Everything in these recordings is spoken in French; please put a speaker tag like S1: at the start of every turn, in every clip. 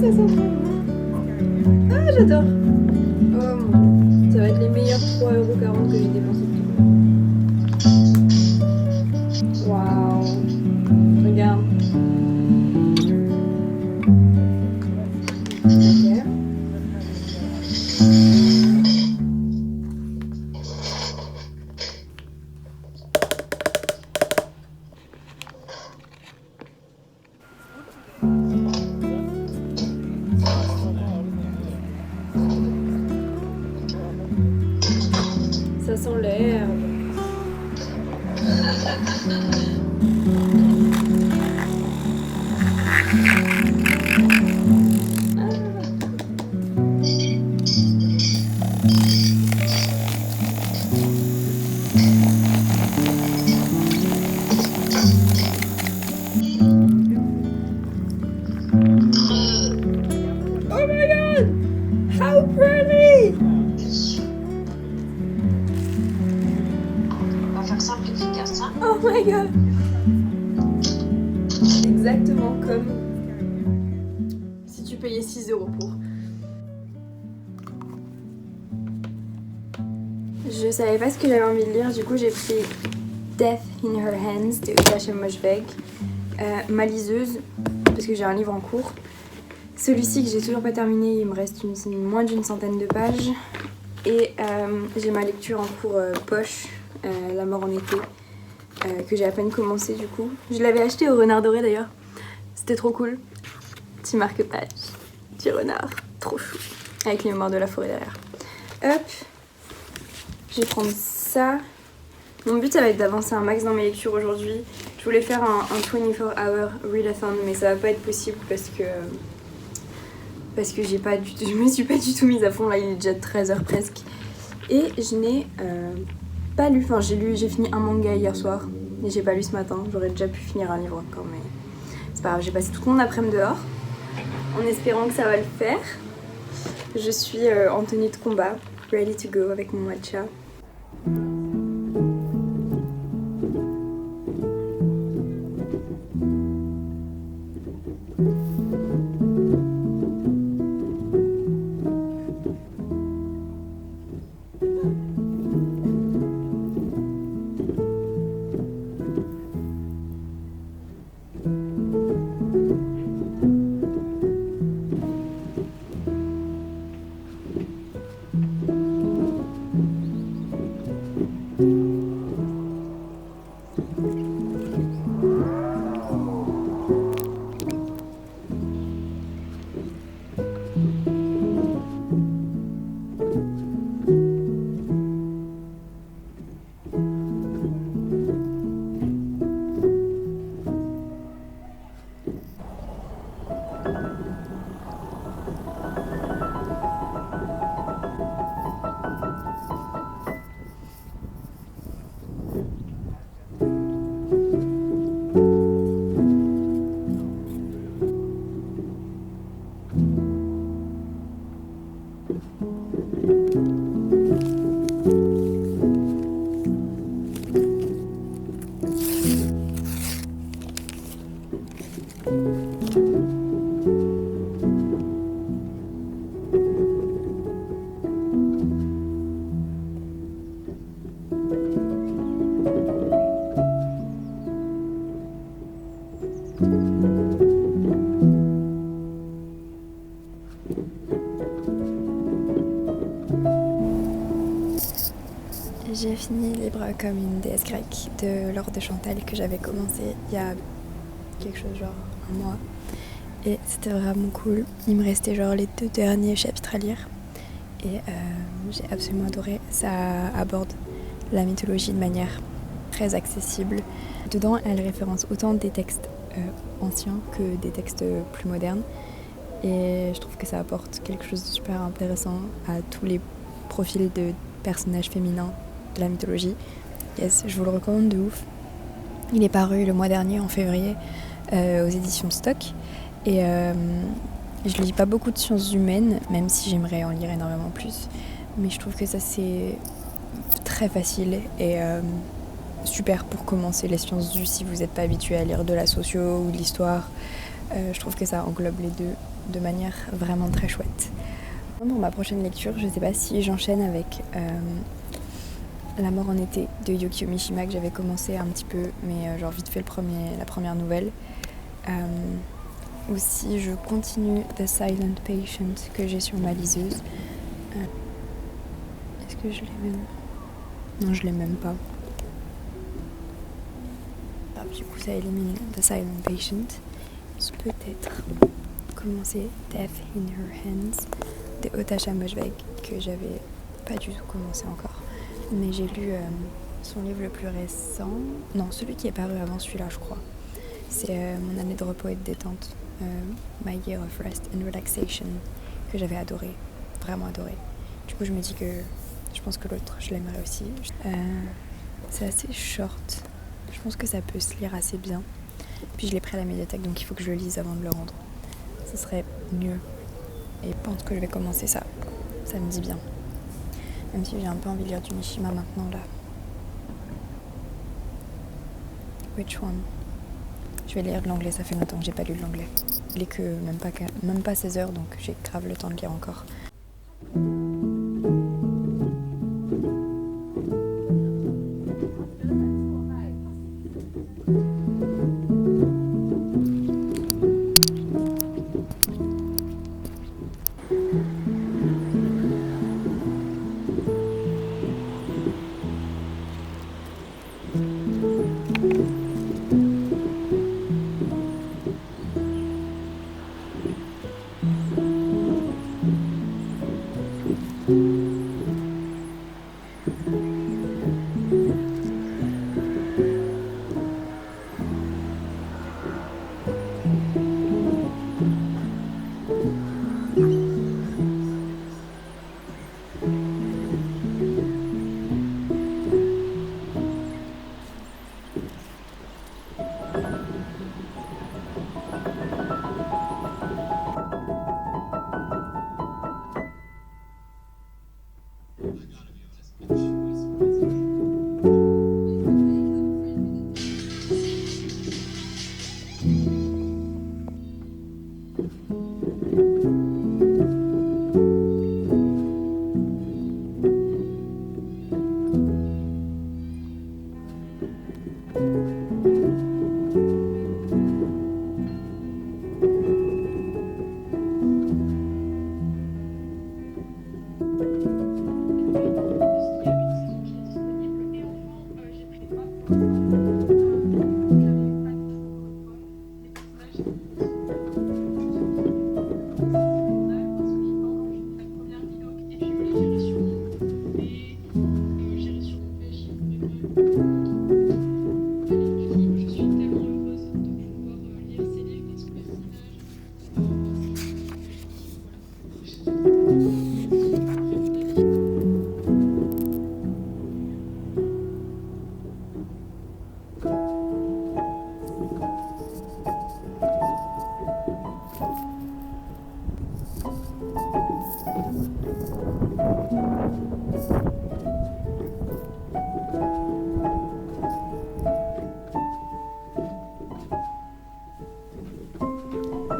S1: ça sent trop bon. Ah, j'adore. Oh mon Dieu, ça va être les meilleurs 3,40 € que j'ai dépensés depuis. Waouh. Regarde. Ok. Ça sent l'herbe. Oh my god! How pretty!
S2: On va faire simple et efficace, hein?
S1: Oh my god! Exactement comme si tu payais 6 € pour. Je savais pas ce que j'avais envie de lire, du coup j'ai pris Death in Her Hands de Kasia Mosbeg, ma liseuse, parce que j'ai un livre en cours. Celui-ci que j'ai toujours pas terminé, il me reste moins d'une centaine de pages. Et j'ai ma lecture en cours poche, La mort en été, que j'ai à peine commencé du coup. Je l'avais acheté au Renard Doré d'ailleurs, c'était trop cool. Petit marque-page, petit renard, trop chou, avec les mémoires de la forêt derrière. Hop, je vais prendre ça. Mon but ça va être d'avancer un max dans mes lectures aujourd'hui. Je voulais faire un 24-hour readathon mais ça va pas être possible parce que je me suis pas du tout mise à fond, là il est déjà 13h presque. Et je n'ai pas lu, enfin j'ai fini un manga hier soir et j'ai pas lu ce matin. J'aurais déjà pu finir un livre encore mais c'est pas grave, j'ai passé toute mon après-midi dehors en espérant que ça va le faire. Je suis en tenue de combat, ready to go avec mon matcha. J'ai fini Libre comme une déesse grecque de Laure de Chantal que j'avais commencé il y a quelque chose genre un mois et c'était vraiment cool. Il me restait genre les 2 derniers chapitres à lire et j'ai absolument adoré. Ça aborde la mythologie de manière très accessible. Dedans elle référence autant des textes anciens que des textes plus modernes et je trouve que ça apporte quelque chose de super intéressant à tous les profils de personnages féminins de la mythologie. Yes, je vous le recommande de ouf. Il est paru le mois dernier en février aux éditions Stock et je lis pas beaucoup de sciences humaines même si j'aimerais en lire énormément plus, mais je trouve que ça c'est très facile et super pour commencer les sciences du si vous n'êtes pas habitué à lire de la socio ou de l'histoire. Je trouve que ça englobe les deux de manière vraiment très chouette. Pour ma prochaine lecture, je ne sais pas si j'enchaîne avec La mort en été de Yukio Mishima que j'avais commencé un petit peu, mais genre vite fait la première nouvelle. Ou si je continue The Silent Patient que j'ai sur ma liseuse. Est-ce que je l'ai même? Non, je l'ai même pas. Du coup, ça élimine The Silent Patient. Peut-être commencer Death in Her Hands de Otasha Mojbeg que j'avais pas du tout commencé encore. Mais j'ai lu son livre le plus récent. Non, celui qui est paru avant celui-là, je crois. C'est Mon année de repos et de détente. My Year of Rest and Relaxation, que j'avais adoré, vraiment adoré. Du coup, je me dis que je pense que l'autre, je l'aimerais aussi. C'est assez short. Je pense que ça peut se lire assez bien. Puis je l'ai pris à la médiathèque, donc il faut que je le lise avant de le rendre. Ce serait mieux. Et je pense que je vais commencer ça. Ça me dit bien. Même si j'ai un peu envie de lire du Mishima maintenant, là. Which one? Je vais lire de l'anglais, ça fait longtemps que j'ai pas lu de l'anglais. Il est que même pas 16 heures, donc j'ai grave le temps de lire encore.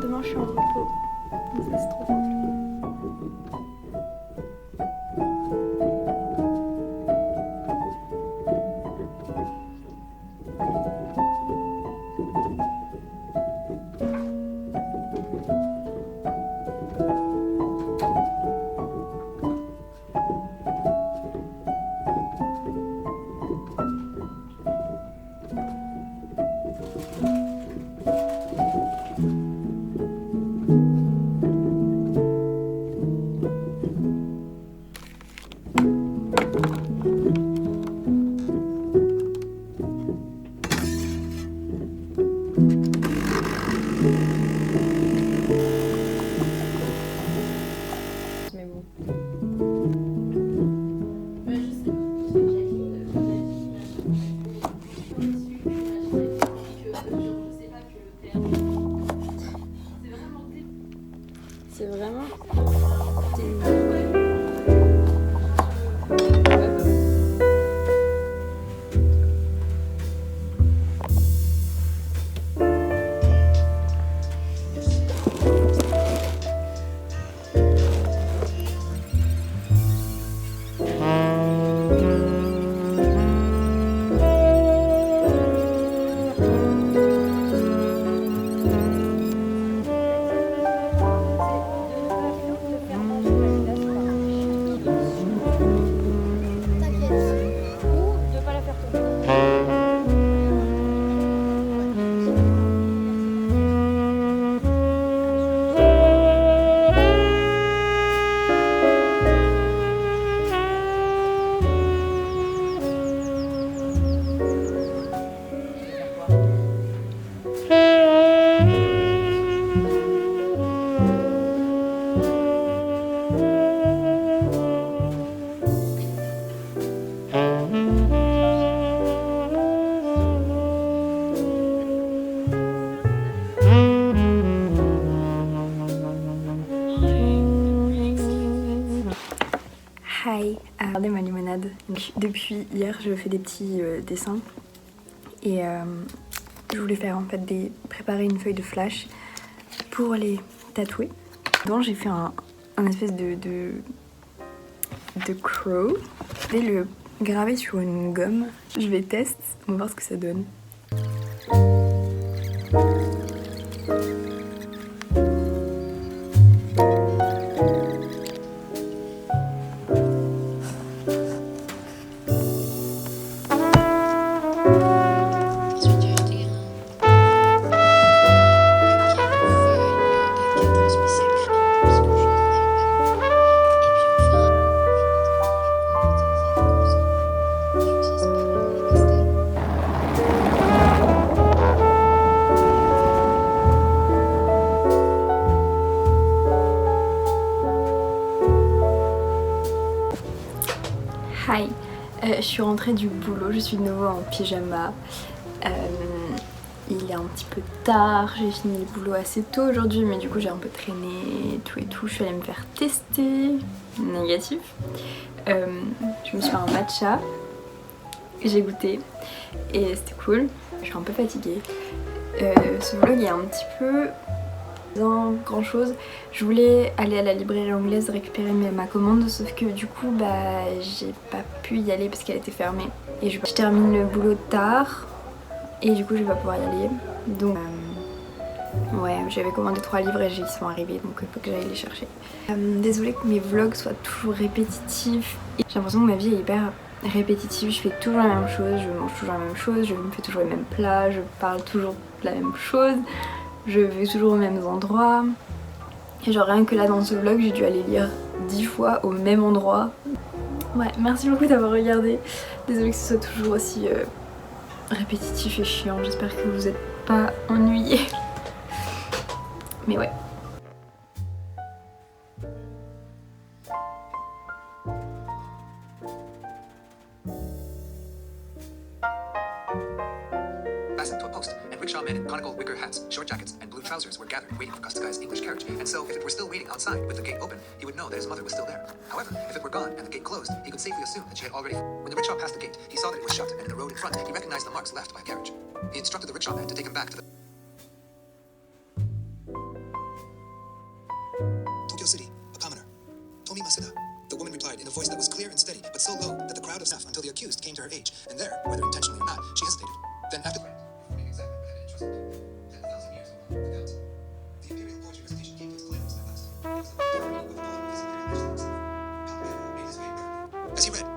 S1: Demain, je suis en repos. Donc ça, c'est trop cool. C'est vraiment depuis hier, je fais des petits dessins et je voulais faire en fait préparer une feuille de flash pour les tatouer. Donc j'ai fait un espèce de crow. Je vais le graver sur une gomme. Je vais tester, on va voir ce que ça donne. Hi, je suis rentrée du boulot, je suis de nouveau en pyjama. Il est un petit peu tard, j'ai fini le boulot assez tôt aujourd'hui, mais du coup j'ai un peu traîné tout et tout. Je suis allée me faire tester, négatif. Je me suis fait un matcha, j'ai goûté et c'était cool. Je suis un peu fatiguée. Ce vlog est un petit peu dans grand chose. Je voulais aller à la librairie anglaise récupérer ma commande, sauf que du coup j'ai pas pu y aller parce qu'elle était fermée. Et je termine le boulot tard et du coup je vais pas pouvoir y aller. Donc ouais, j'avais commandé 3 livres et ils sont arrivés, donc il faut que j'aille les chercher. Désolée que mes vlogs soient toujours répétitifs. J'ai l'impression que ma vie est hyper répétitive, je fais toujours la même chose, je mange toujours la même chose, je me fais toujours les mêmes plats, je parle toujours de la même chose. Je vais toujours aux mêmes endroits. Et genre rien que là dans ce vlog, j'ai dû aller lire 10 fois au même endroit. Ouais, merci beaucoup d'avoir regardé. Désolée que ce soit toujours aussi répétitif et chiant. J'espère que vous n'êtes pas ennuyés. Mais ouais.
S3: Fastened to a post, and rickshaw men in conical wicker hats, short jackets, and blue trousers were gathered, waiting for Costicai's English carriage. And so, if it were still waiting outside with the gate open, he would know that his mother was still there. However, if it were gone and the gate closed, he could safely assume that she had already... When the rickshaw passed the gate, he saw that it was shut, and in the road in front, he recognized the marks left by a carriage. He instructed the rickshaw man to take him back to the... Tokyo City, a commoner. Tomi Maseda. The woman replied in a voice that was clear and steady, but so low that the crowd of staff until the accused came to her age, and there, whether intentionally or not, she hesitated. Then after... As he read,